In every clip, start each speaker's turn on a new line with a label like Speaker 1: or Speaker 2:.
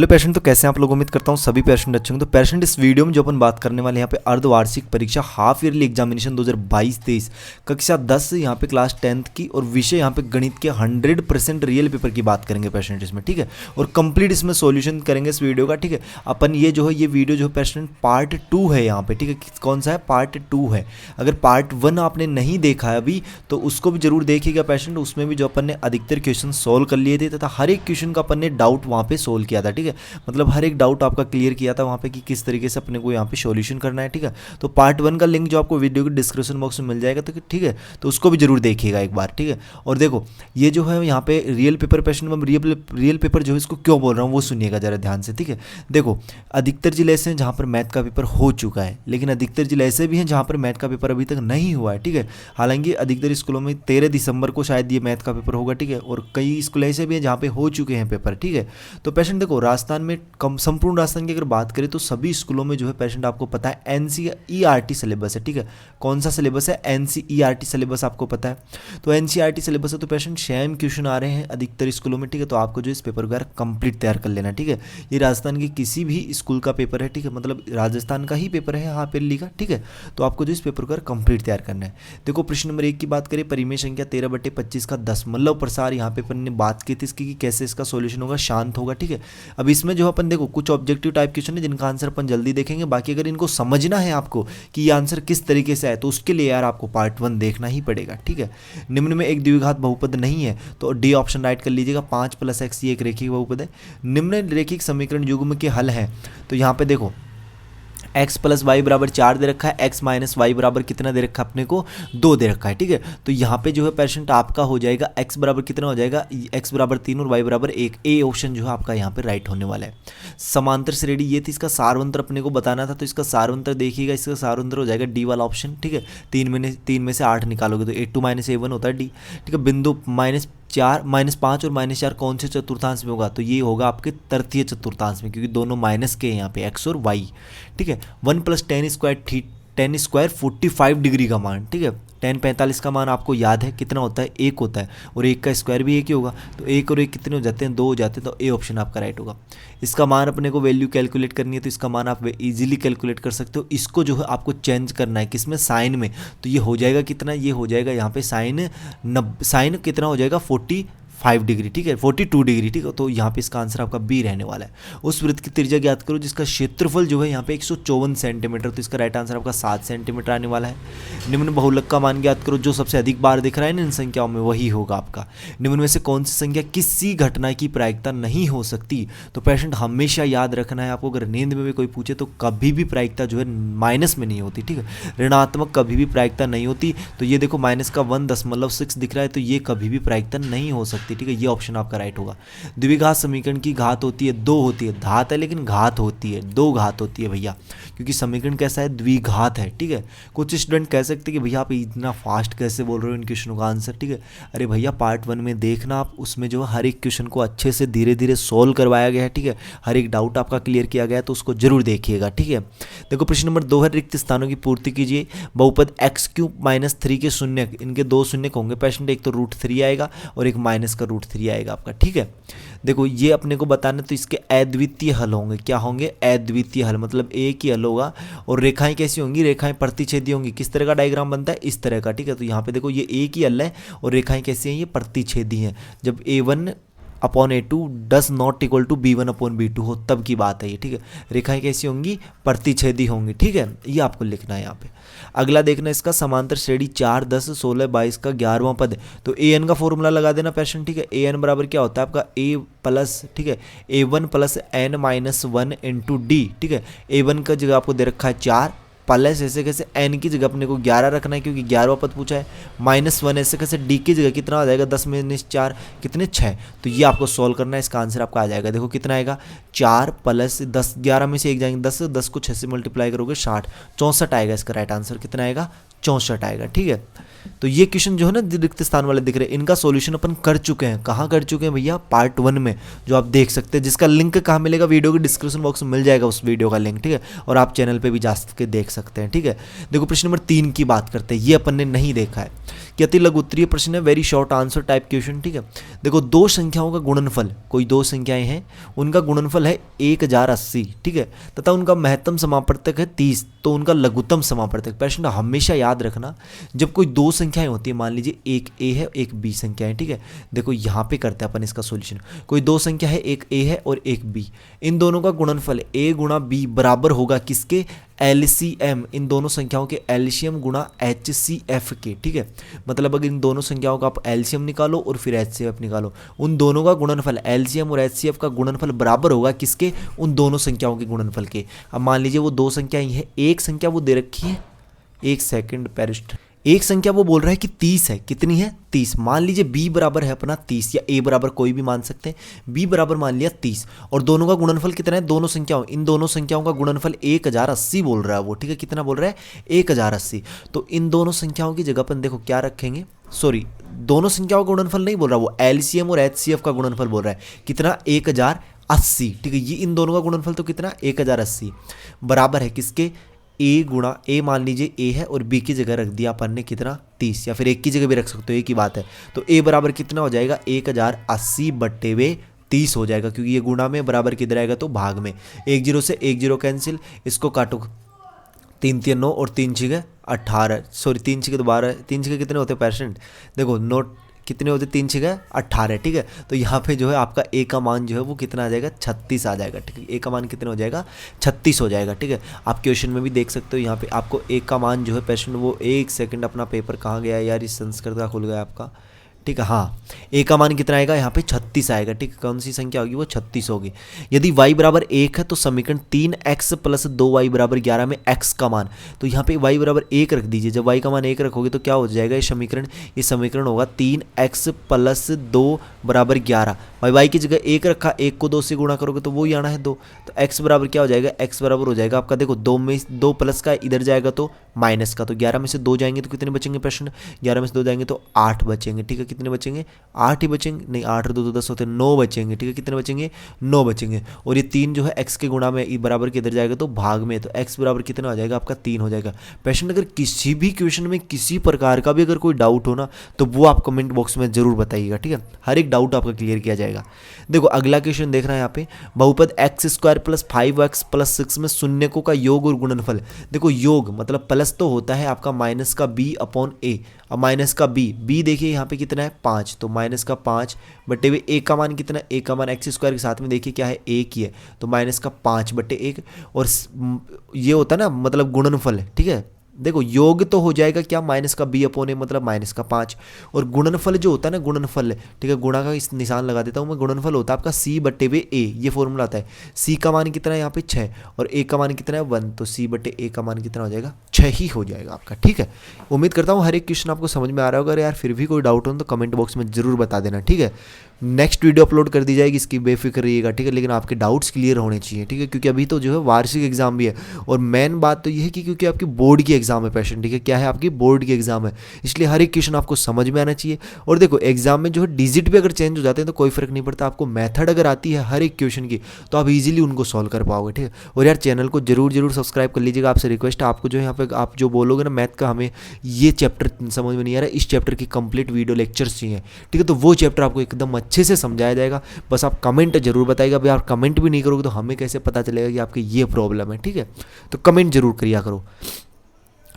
Speaker 1: Hello patient, तो कैसे हैं आप लोग। उम्मीद करता हूँ सभी पेशेंट अच्छे होंगे। तो पेशेंट, इस वीडियो में जो अपन बात करने वाले हैं यहाँ पे अर्धवार्षिक परीक्षा हाफ ईयरली एग्जामिनेशन 2022-23 कक्षा 10 यहाँ पे क्लास 10th की, और विषय यहाँ पे गणित के 100% रियल पेपर की बात करेंगे पेशेंट इसमें, ठीक है। और कंप्लीट इसमें सॉल्यूशन करेंगे इस वीडियो का, ठीक है। अपन ये जो है ये वीडियो जो है पेशेंट पार्ट 2 है यहाँ पे, ठीक है। कौन सा है? पार्ट 2 है। अगर पार्ट 1 आपने नहीं देखा है अभी तो उसको भी जरूर देखिएगा पेशेंट। उसमें भी जो अपन ने अधिकतर क्वेश्चन सोल्व कर लिए थे तथा हर एक क्वेश्चन का अपन ने डाउट वहाँ पे सोल्व किया था, ठीक है। मतलब हर एक डाउट आपका क्लियर किया था वहाँ पे कि किस तरीके से अपने को यहाँ पे सॉल्यूशन करना है, ठीक है। तो पार्ट 1 का लिंक जो आपको वीडियो के डिस्क्रिप्शन बॉक्स में मिल जाएगा, तो ठीक है, तो उसको भी जरूर देखिएगा एक बार, ठीक है। और देखो ये जो है यहाँ पे रियल पेपर पेशेंट में रियल पेपर जो है इसको क्यों बोल रहा हूँ वो सुनिएगा जरा ध्यान से, ठीक है। देखो अधिकतर जिले ऐसे हैं जहाँ पर मैथ का पेपर हो चुका है, लेकिन अधिकतर जिले ऐसे भी हैं जहाँ पर मैथ का पेपर अभी तक नहीं हुआ है, ठीक है। हालांकि अधिकतर स्कूलों में 13 दिसंबर को शायद ये मैथ का पेपर होगा, ठीक है। और कई स्कूल ऐसे भी हैं जहाँ पे हो चुके हैं पेपर, ठीक है। तो पेशेंट देखो राजस्थान में संपूर्ण राजस्थान की अगर बात करें तो सभी स्कूलों में जो है पेशेंट आपको पता है एनसीईआरटी सिलेबस है, ठीक है। कौन सा सिलेबस है? एनसीईआरटी सिलेबस आपको पता है। तो एनसीईआरटी सिलेबस है तो पेशेंट सेम क्वेश्चन आ रहे हैं अधिकतर स्कूलों में, ठीक है। तो आपको जो इस पेपर वगैरह कंप्लीट तैयार कर लेना, ठीक है। ये राजस्थान के किसी भी स्कूल का पेपर है, ठीक है। मतलब राजस्थान का ही पेपर है हाफ ईयरली का, ठीक है। तो आपको जो इस पेपर वगैरह कंप्लीट तैयार करना है। देखो प्रश्न नंबर 1 की बात करें, परिमेय संख्या 13/25 का 10 मतलब प्रसार, यहाँ पे अपन ने बात की थी इसकी कि कैसे इसका सॉल्यूशन होगा, शांत होगा, ठीक है। अब इसमें जो अपन देखो कुछ ऑब्जेक्टिव टाइप क्वेश्चन है जिनका आंसर अपन जल्दी देखेंगे। बाकी अगर इनको समझना है आपको कि ये आंसर किस तरीके से आए तो उसके लिए यार आपको पार्ट 1 देखना ही पड़ेगा, ठीक है। निम्न में एक द्विघात बहुपद नहीं है तो डी ऑप्शन राइट कर लीजिएगा। 5 + x ये एक रेखिक बहुपद है। निम्न रेखिक समीकरण युग्म के हल है। तो यहाँ पे देखो x + y = 4 दे रखा है, x - y बराबर कितना दे रखा है अपने को? 2 दे रखा है, ठीक है। तो यहाँ पे जो है पेशेंट आपका हो जाएगा x बराबर कितना हो जाएगा? x बराबर 3 और y बराबर 1। ए ऑप्शन जो है आपका यहाँ पे राइट होने वाला है। समांतर श्रेणी ये थी, इसका सारवंतर अपने को बताना था, तो इसका सारवंतर देखिएगा, इसका सारवंतर हो जाएगा डी वाला ऑप्शन, ठीक है। 3 में से 8 निकालोगे तो 8 - a1 होता है डी, ठीक है। बिंदु -5 और -4 कौन से चतुर्थांश में होगा? तो ये होगा आपके तृतीय चतुर्थांश में, क्योंकि दोनों माइनस के हैं यहाँ पे x और y, ठीक है। 1 + tan स्क्वायर 45 डिग्री का मान, ठीक है। tan 45 का मान आपको याद है कितना होता है? 1 होता है, और 1 का स्क्वायर भी 1 ही होगा। तो 1 और 1 कितने हो जाते हैं? 2 हो जाते हैं। तो ए ऑप्शन आपका राइट होगा। इसका मान अपने को वैल्यू कैलकुलेट करनी है, तो इसका मान आप इजीली कैलकुलेट कर सकते हो। इसको जो है आपको चेंज करना है किसमें? साइन में। तो ये हो जाएगा कितना? ये हो जाएगा यहाँ पे साइन कितना हो जाएगा? 45 डिग्री, ठीक है, 42 डिग्री, ठीक है। तो यहाँ पे इसका आंसर आपका बी रहने वाला है। उस वृत्त की त्रिज्या ज्ञात करो जिसका क्षेत्रफल जो है यहाँ पे 154 सेंटीमीटर, तो इसका राइट आंसर आपका 7 सेंटीमीटर आने वाला है। निम्न बहुलक का मान ज्ञात करो, जो सबसे अधिक बार दिख रहा है ना इन संख्याओं में वही होगा आपका। निम्न में से कौन सी संख्या किसी घटना की प्रायिकता नहीं हो सकती? तो पेशेंट हमेशा याद रखना है आपको, अगर नींद में भी कोई पूछे तो कभी भी प्रायिकता जो है माइनस में नहीं होती, ठीक है। ऋणात्मक कभी भी प्रायिकता नहीं होती। तो ये देखो -1.6 दिख रहा है, तो ये कभी भी प्रायिकता नहीं हो सकती, ठीक है। ये ऑप्शन आपका राइट होगा। द्विघात समीकरण की घात होती है 2 होती है, धात है लेकिन घात होती है, 2 घात होती है भैया, क्योंकि समीकरण कैसा है? द्विघात है, ठीक है। कुछ स्टूडेंट कह सकते हैं कि भैया आप इतना फास्ट कैसे बोल रहे हो इन क्वेश्चनों का आंसर, ठीक है। अरे भैया पार्ट 1 में देखना आप, उसमें जो है हर एक क्वेश्चन को अच्छे से धीरे धीरे सोल्व करवाया गया है, ठीक है। हर एक डाउट आपका क्लियर किया गया है, तो उसको जरूर देखिएगा, ठीक है। देखो प्रश्न नंबर 2 है, रिक्त स्थानों की पूर्ति कीजिए। बहुपद x³ - 3 के शून्य, इनके 2 शून्य होंगे पेशेंट, एक तो √3 आएगा और एक माइनस का √3 आएगा आपका, ठीक है। देखो ये अपने को बताना, तो इसके अद्वितीय हल होंगे। क्या होंगे? अद्वितीय हल, मतलब एक ही हल होगा। और रेखाएं कैसी होंगी? रेखाएं प्रतिच्छेदी होंगी। किस तरह का डायग्राम बनता है? इस तरह का, ठीक है। तो यहाँ पे देखो ये एक ही हल है और रेखाएं कैसी हैं? ये प्रतिच्छेदी हैं। जब a1/a2 does not equal to b1/b2 हो तब की बात है ये, ठीक है। रेखाएं कैसी होंगी? प्रतिच्छेदी होंगी, ठीक है। ये आपको लिखना है यहाँ पे। अगला देखना इसका समांतर श्रेणी 4, 10, 16, 22 का 11वां पद है। तो an का फॉर्मूला लगा देना पेशेंट, ठीक है। an बराबर क्या होता है आपका? a+, ठीक है, a1 + n - 1 × d, ठीक है। a1 का जगह आपको दे रखा है 4, प्लस ऐसे कैसे n की जगह अपने को 11 रखना है क्योंकि 11वां पद पूछा है, -1 ऐसे कैसे d की जगह कितना आ जाएगा? 10 - 4 कितने? 6। तो ये आपको सॉल्व करना है, इसका आंसर आपका आ जाएगा। देखो कितना आएगा? 4 + 10, 11 में से 1 जाएंगे 10 को 6 से मल्टीप्लाई करोगे 60, 64 आएगा। इसका राइट आंसर कितना आएगा? 64 आएगा, ठीक है। तो ये क्वेश्चन जो है ना रिक्त स्थान वाले दिख रहे हैं, इनका सॉल्यूशन अपन कर चुके हैं। कहाँ कर चुके हैं भैया? पार्ट 1 में, जो आप देख सकते हैं, जिसका लिंक कहाँ मिलेगा? वीडियो के डिस्क्रिप्शन बॉक्स में मिल जाएगा उस वीडियो का लिंक, ठीक है। और आप चैनल पे भी जा के देख सकते हैं, ठीक है। देखो प्रश्न नंबर 3 की बात करते हैं, ये अपन ने नहीं देखा है कि अति लघु उत्तरीय प्रश्न है, very short answer type question. ठीक है, देखो दो संख्याओं का गुणनफल, कोई दो संख्याएं हैं उनका गुणनफल है 1080, ठीक है, तथा उनका महत्तम समापवर्तक है 30, तो उनका लघुत्तम समापवर्तक। प्रश्न हमेशा याद रखना, जब कोई दो संख्याएं होती है, मान लीजिए एक ए है एक बी संख्या है, ठीक है, देखो यहाँ पे करते हैं अपन इसका सॉल्यूशन। कोई दो संख्या है, एक ए है और एक बी, इन दोनों का गुणनफल ए गुणा बी बराबर होगा किसके, एलसीएम, इन दोनों संख्याओं के एलसीएम गुणा एचसीएफ के। ठीक है, मतलब अगर इन दोनों संख्याओं का आप एलसीएम निकालो और फिर एचसीएफ निकालो, उन दोनों का गुणनफल एलसीएम और एचसीएफ का गुणनफल बराबर होगा किसके, उन दोनों संख्याओं के गुणनफल के। अब मान लीजिए वो दो संख्याएं हैं, एक संख्या वो दे रखी है, एक सेकंड पैरिस्ट, एक संख्या वो बोल रहा है कि 30 है, कितनी है 30, मान लीजिए b बराबर है अपना 30 या a बराबर कोई भी मान सकते हैं, b बराबर मान लिया 30 और दोनों का गुणनफल कितना है, दोनों संख्याओं, इन दोनों संख्याओं का गुणनफल 1080 बोल रहा है वो। ठीक है, कितना बोल रहा है 1080, तो इन दोनों संख्याओं की जगह पर देखो क्या रखेंगे, सॉरी दोनों संख्याओं का गुणनफल नहीं बोल रहा वो, एलसीएम और एचसीएफ का गुणनफल बोल रहा है, कितना 1080। ठीक है, ये इन दोनों का गुणनफल तो कितना 1080 बराबर है किसके, ए गुणा ए, मान लीजिए ए है और बी की जगह रख दिया अपन ने कितना 30, या फिर एक की जगह भी रख सकते हो, एक ही बात है, तो ए बराबर कितना हो जाएगा 1080 बट्टे वे 30 हो जाएगा, क्योंकि ये गुणा में बराबर किधर आएगा तो भाग में, 1 0 से 1 0 कैंसिल, इसको काटो 3 3 9 और 3 6 18, सॉरी 3 6 तो 12, 3 6 कितने होते हैं परसेंट, देखो नोट कितने होते 3 6 18। ठीक है, तो यहाँ पे जो है आपका ए का मान जो है वो कितना आ जाएगा 36 आ जाएगा। ठीक है, ए का मान कितना हो जाएगा 36 हो जाएगा। ठीक है, आप क्वेश्चन में भी देख सकते हो यहाँ पे आपको ए का मान जो है पेशेंट वो, एक सेकंड अपना पेपर कहाँ गया यार, इस संस्कृत का खुल गया आपका। ठीक है, हाँ ए का मान कितना आएगा यहाँ पे 36 आएगा। ठीक है, कौन सी संख्या होगी वो 36 होगी। यदि y बराबर 1 है तो समीकरण 3x प्लस 2y बराबर 11 में x का मान, तो यहाँ पे y बराबर 1 रख दीजिए, जब y का मान 1 रखोगे तो क्या हो जाएगा ये समीकरण होगा 3x प्लस 2 बराबर 11, भाई y की जगह 1 रखा, 1 को 2 से गुणा करोगे तो वो ही आना है 2, तो x बराबर क्या हो जाएगा, x बराबर हो जाएगा आपका, देखो 2 में 2 प्लस का इधर जाएगा तो माइनस का, तो 11 में से 2 जाएंगे तो कितने बचेंगे प्रश्न, 11 में से 2 जाएंगे तो 8 बचेंगे। ठीक है, कितने बचेंगे 8 ही बचेंगे, नहीं 8 और 2 तो 10 होते हैं, 9 बचेंगे। ठीक है, कितने बचेंगे 9 बचेंगे, और ये 3 जो है x के गुणा में बराबर किधर जाएगा तो भाग में, तो x बराबर कितना हो जाएगा आपका 3 हो जाएगा। पेशेंट अगर किसी भी क्वेश्चन में किसी प्रकार का भी अगर कोई डाउट हो ना तो वो आप कमेंट बॉक्स में जरूर बताइएगा। ठीक है, हर एक डाउट आपका क्लियर किया जाएगा। देखो अगला क्वेश्चन देख रहे हैं यहाँ पे, बहुपद x² प्लस 5x प्लस 6 में शून्यकों का योग और गुणनफल। देखो योग मतलब प्लस तो होता है आपका माइनस का b अपॉन a, और माइनस का b देखिए यहाँ पे कितना है 5, तो माइनस का 5 बट्टे हुए a का मान कितना है, a का मान x² के साथ में देखिए क्या है 1 ही है, तो माइनस का 5 बट्टे 1, और ये होता है ना मतलब गुणनफल है। ठीक है, देखो योग तो हो जाएगा क्या माइनस का b अपॉन a मतलब माइनस का 5, और गुणनफल जो होता है ना गुणनफल, ठीक है गुणा का इस निशान लगा देता हूँ मैं, गुणनफल होता है आपका c बट्टे वे a, ये फॉर्मूला आता है। c का मान कितना है यहाँ पे 6 और a का मान कितना है 1, तो c बट्टे a का मान कितना हो जाएगा 6 ही हो जाएगा आपका। ठीक है, उम्मीद करता हूँ हर एक क्वेश्चन आपको समझ में आ रहा होगा। अगर यार फिर भी कोई डाउट हो तो कमेंट बॉक्स में जरूर बता देना। ठीक है, नेक्स्ट वीडियो अपलोड कर दी जाएगी, इसकी बेफिक्र रहिएगा। ठीक है, लेकिन आपके डाउट्स क्लियर होने चाहिए। ठीक है, क्योंकि अभी तो जो है वार्षिक एग्जाम भी है, और मेन बात तो ये है कि क्योंकि आपकी बोर्ड की एग्जाम है पेशेंट, ठीक है क्या है आपकी बोर्ड की एग्जाम है, इसलिए हर एक क्वेश्चन आपको समझ में आना चाहिए। और देखो एग्जाम में जो है डिजिट भी अगर चेंज हो जाते हैं तो कोई फर्क नहीं पड़ता, आपको मेथड अगर आती है हर एक क्वेश्चन की तो आप इजीली उनको सॉल्व कर पाओगे। ठीक है, और यार चैनल को जरूर सब्सक्राइब कर लीजिएगा, आपसे रिक्वेस्ट है। आपको जो है यहाँ पे आप जो बोलोगे ना मैथ का हमें ये चैप्टर समझ में नहीं आ रहा है, इस चैप्टर की कंप्लीट वीडियो लेक्चर्स चाहिए। ठीक है, तो वो चैप्टर आपको एकदम अच्छे से समझाया जाएगा, बस आप कमेंट जरूर बताइएगा। भाई आप कमेंट भी नहीं करोगे तो हमें कैसे पता चलेगा कि आपकी ये प्रॉब्लम है। ठीक है, तो कमेंट जरूर करिया करो।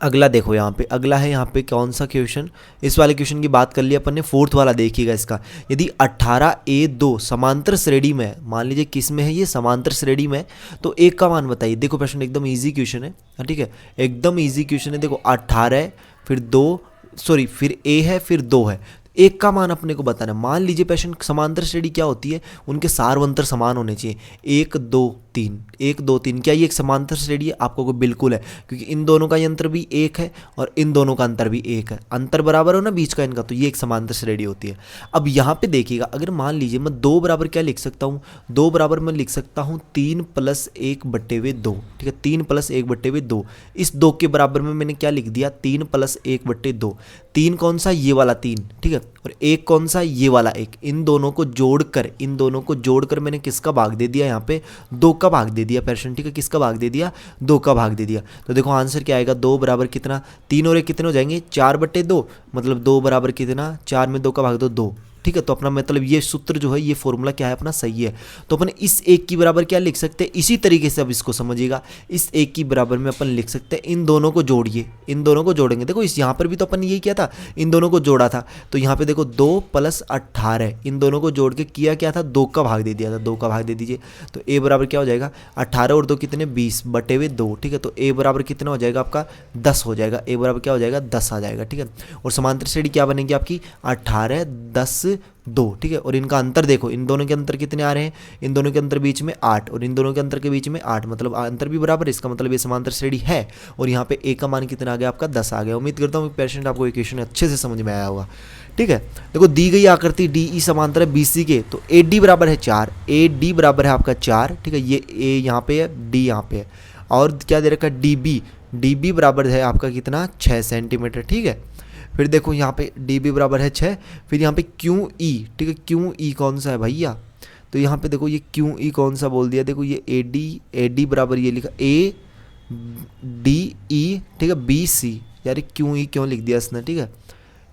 Speaker 1: अगला देखो यहाँ पे, अगला है यहाँ पे कौन सा क्वेश्चन, इस वाले क्वेश्चन की बात कर लिया अपन ने, फोर्थ वाला देखिएगा इसका। यदि 18a2 समांतर श्रेणी में, मान लीजिए किस में है ये समांतर श्रेणी में, तो एक का मान बताइए। देखो प्रश्न एकदम इजी क्वेश्चन है, ठीक है एकदम इजी क्वेश्चन है। देखो 18 फिर 2 सॉरी फिर a है फिर 2 है, एक का मान अपने को बताना। मान लीजिए पेशेंट समांतर श्रेणी क्या होती है, उनके सारवंतर समान होने चाहिए, 1 2 3 1 2 3। क्या ये एक समांतर श्रेणी है? आपको बिल्कुल है, क्योंकि इन दोनों का अंतर भी 1 है और इन दोनों का अंतर भी 1 है, अंतर बराबर हो ना बीच का इनका, तो ये एक समांतर श्रेणी होती है। अब यहाँ पे देखिएगा, अगर मान लीजिए मैं 2 बराबर क्या लिख सकता हूँ, 2 बराबर मैं लिख सकता हूँ 3 + 1 बट्टे हुए 2। ठीक है, 3 + 1 बट्टे हुए 2, इस 2 के बराबर में मैंने क्या लिख दिया 3 + 1 बट्टे 2। 3 कौन सा, ये वाला 3, ठीक है, और 1 कौन सा, ये वाला 1। इन दोनों को जोड़कर मैंने किसका भाग दे दिया यहाँ पे, 2 का का भाग दे दिया पेशेंट, ठीक है, किसका भाग दे दिया, 2 का भाग दे दिया। तो देखो आंसर क्या आएगा, 2 बराबर कितना, 3 और 1 कितने हो जाएंगे, 4/2, मतलब 2 बराबर कितना, 4 में 2 का भाग दो 2, ठीक है। तो अपना मतलब ये सूत्र जो है, ये फॉर्मूला क्या है अपना, सही है। तो अपन इस 1 की बराबर क्या लिख सकते हैं, इसी तरीके से अब इसको समझिएगा, इस 1 की बराबर में अपन लिख सकते हैं, इन दोनों को जोड़िए, इन दोनों को जोड़ेंगे। देखो इस यहाँ पर भी तो अपन यही किया था, इन दोनों को जोड़ा था। तो यहाँ पे देखो 2 + 18, इन दोनों को जोड़ के किया क्या था, 2 का भाग दे दिया था, 2 का भाग दे दीजिए। तो ए बराबर क्या हो जाएगा, 18 और 2 कितने, 20/2, ठीक है। तो ए बराबर कितना हो जाएगा आपका, 10 हो जाएगा, ए बराबर क्या हो जाएगा, 10 आ जाएगा, ठीक है। और समांतर श्रेणी क्या बनेगी आपकी, 18, 10, 2, ठीक है। और इनका अंतर देखो, इन दोनों के अंतर कितने आ रहे हैं, इन दोनों के अंतर बीच में 8 और इन दोनों के अंतर के बीच में 8, मतलब अंतर भी बराबर है, इसका मतलब ये समांतर श्रेणी है। और यहाँ पे ए का मान कितना आ गया आपका, 10 आ गया। उम्मीद करता हूँ पेशेंट आपको इक्वेशन अच्छे से समझ में आया होगा, ठीक है। देखो दी गई आकृति डी ई समांतर है BC के, तो ए डी बराबर है 4, ए डी बराबर है आपका 4, ठीक है। ये ए यहाँ पे है, डी यहाँ पे है, और क्या दे रखा है, डी बी बराबर है आपका कितना, 6 सेंटीमीटर, ठीक है। फिर देखो यहाँ पे डी बी बराबर है 6, फिर यहाँ पे क्यू ई, ठीक है, क्यू ई कौन सा है भैया, तो यहाँ पे देखो ये क्यू ई कौन सा बोल दिया, देखो ये ए डी बराबर ये लिखा ए डी ई, ठीक है, BC, यार क्यू ई क्यों लिख दिया इसने, ठीक है।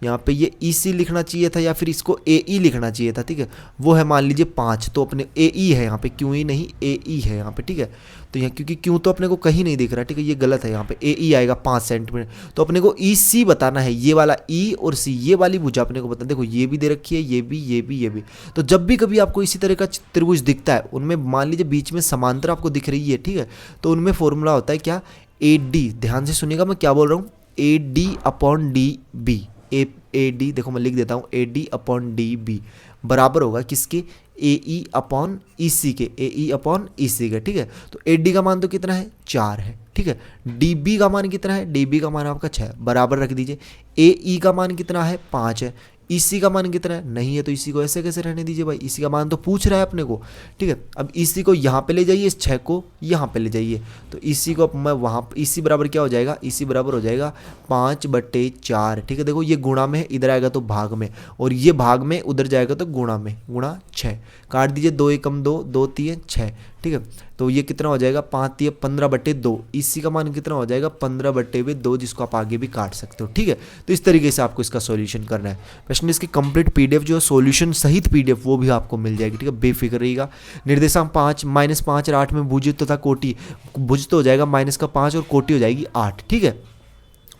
Speaker 1: यहाँ पे ये EC लिखना चाहिए था या फिर इसको AE लिखना चाहिए था, ठीक है। वो है मान लीजिए 5, तो अपने AE है यहाँ पे, QE नहीं AE है यहाँ पे, ठीक है। तो यहाँ क्योंकि क्यों तो अपने को कहीं नहीं दिख रहा, ठीक है, ये गलत है, यहाँ पे AE आएगा 5 सेंटीमीटर। तो अपने को EC बताना है, ये वाला E और C, ये वाली भुजा अपने को बताना। देखो ये भी दे रखी है, ये भी। तो जब भी कभी आपको इसी तरह का त्रिभुज दिखता है, उनमें मान लीजिए बीच में समांतर आपको दिख रही है, ठीक है, तो उनमें फॉर्मूला होता है क्या, AD, ध्यान से सुनिएगा मैं क्या बोल रहा हूँ, AD/DB, AD देखो मैं लिख देता हूँ, AD/DB बराबर होगा किसके, AE/EC के, AE/EC के, ठीक है। तो AD का मान तो कितना है, 4 है, ठीक है। DB का मान कितना है, DB का मान आपका 6, बराबर रख दीजिए। AE का मान कितना है, 5 है। EC का मान कितना है, नहीं है, तो EC को ऐसे कैसे रहने दीजिए भाई, EC का मान तो पूछ रहा है अपने को, ठीक है। अब EC को यहाँ पे ले जाइए, इस 6 को यहाँ पे ले जाइए, तो EC को मैं वहाँ, EC बराबर क्या हो जाएगा, EC बराबर हो जाएगा 5/4, ठीक है। देखो ये गुणा में है, इधर आएगा तो भाग में, और ये भाग में उधर जाएगा तो गुणा में, गुणा 6, काट दीजिए, 2 एकम 2, 2 3 6, ठीक है। तो ये कितना हो जाएगा, 5 3 15/2, EC का मान कितना हो जाएगा, 15/2, जिसको आप आगे भी काट सकते हो, ठीक है। तो इस तरीके से आपको इसका सॉल्यूशन करना है। पेशेंट इसकी कंप्लीट PDF जो है सॉल्यूशन सहित PDF वो भी आपको मिल जाएगी, ठीक है, बेफिक्र रहिएगा। निर्देशांक 5, -5 और 8 में भुज तथा कोटि, भुज तो हो जाएगा -5 और कोटि हो जाएगी 8, ठीक है।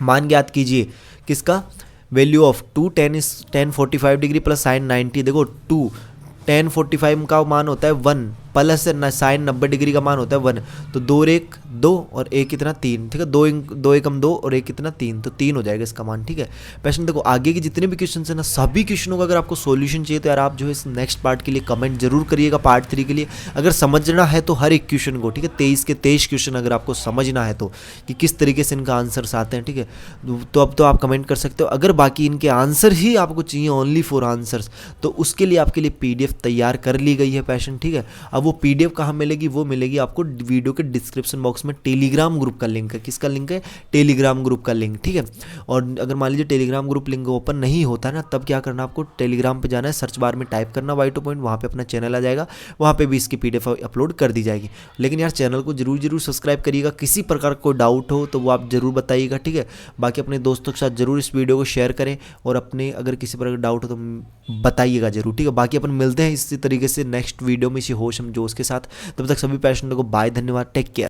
Speaker 1: मान ज्ञात कीजिए किसका, value of 2 tan 45 degree plus sin 90, देखो 2 tan 45 का मान होता है 1 प्लस sin 90 डिग्री का मान होता है 1, तो 2 और 1 2 और 1 कितना 3, ठीक है, 2 एकम 2 और 1 कितना 3, तो 3 हो जाएगा इसका मान, ठीक है। पेशेंट देखो आगे के जितने भी क्वेश्चन है ना, सभी क्वेश्चनों का अगर आपको सॉल्यूशन चाहिए तो यार आप जो है इस नेक्स्ट पार्ट के लिए कमेंट जरूर करिएगा, पार्ट 3 के लिए। अगर समझना है तो हर एक क्वेश्चन को, ठीक है, 23 के 23 क्वेश्चन अगर आपको समझना है तो, कि किस तरीके से इनका आंसर्स आते हैं, ठीक है, तो अब तो आप कमेंट कर सकते हो। अगर बाकी इनके आंसर ही आपको चाहिए ओनली फॉर आंसर्स, तो उसके लिए आपके लिए PDF तैयार कर ली गई है पेशेंट, ठीक है। अब वो PDF कहाँ मिलेगी, वो मिलेगी आपको वीडियो के डिस्क्रिप्शन बॉक्स में, टेलीग्राम ग्रुप का लिंक है। किसका लिंक है, टेलीग्राम ग्रुप का लिंक, ठीक है। और अगर मान लीजिए टेलीग्राम ग्रुप लिंक ओपन नहीं होता ना, तब क्या करना, आपको टेलीग्राम पे जाना है, सर्च बार में टाइप करना Y2 पॉइंट, वहाँ पे अपना चैनल आ जाएगा, वहाँ पे भी इसकी PDF अपलोड कर दी जाएगी। लेकिन यार चैनल को जरूर सब्सक्राइब करिएगा, किसी प्रकार कोई डाउट हो तो वो आप जरूर बताइएगा, ठीक है। बाकी अपने दोस्तों के साथ जरूर इस वीडियो को शेयर करें, और अपने अगर किसी प्रकार का डाउट हो तो बताइएगा जरूर, ठीक है। बाकी अपन मिलते हैं इसी तरीके से नेक्स्ट वीडियो में, इसी होश हम जोश के साथ। तब तक सभी पेशेंटों को बाय, धन्यवाद, टेक केयर।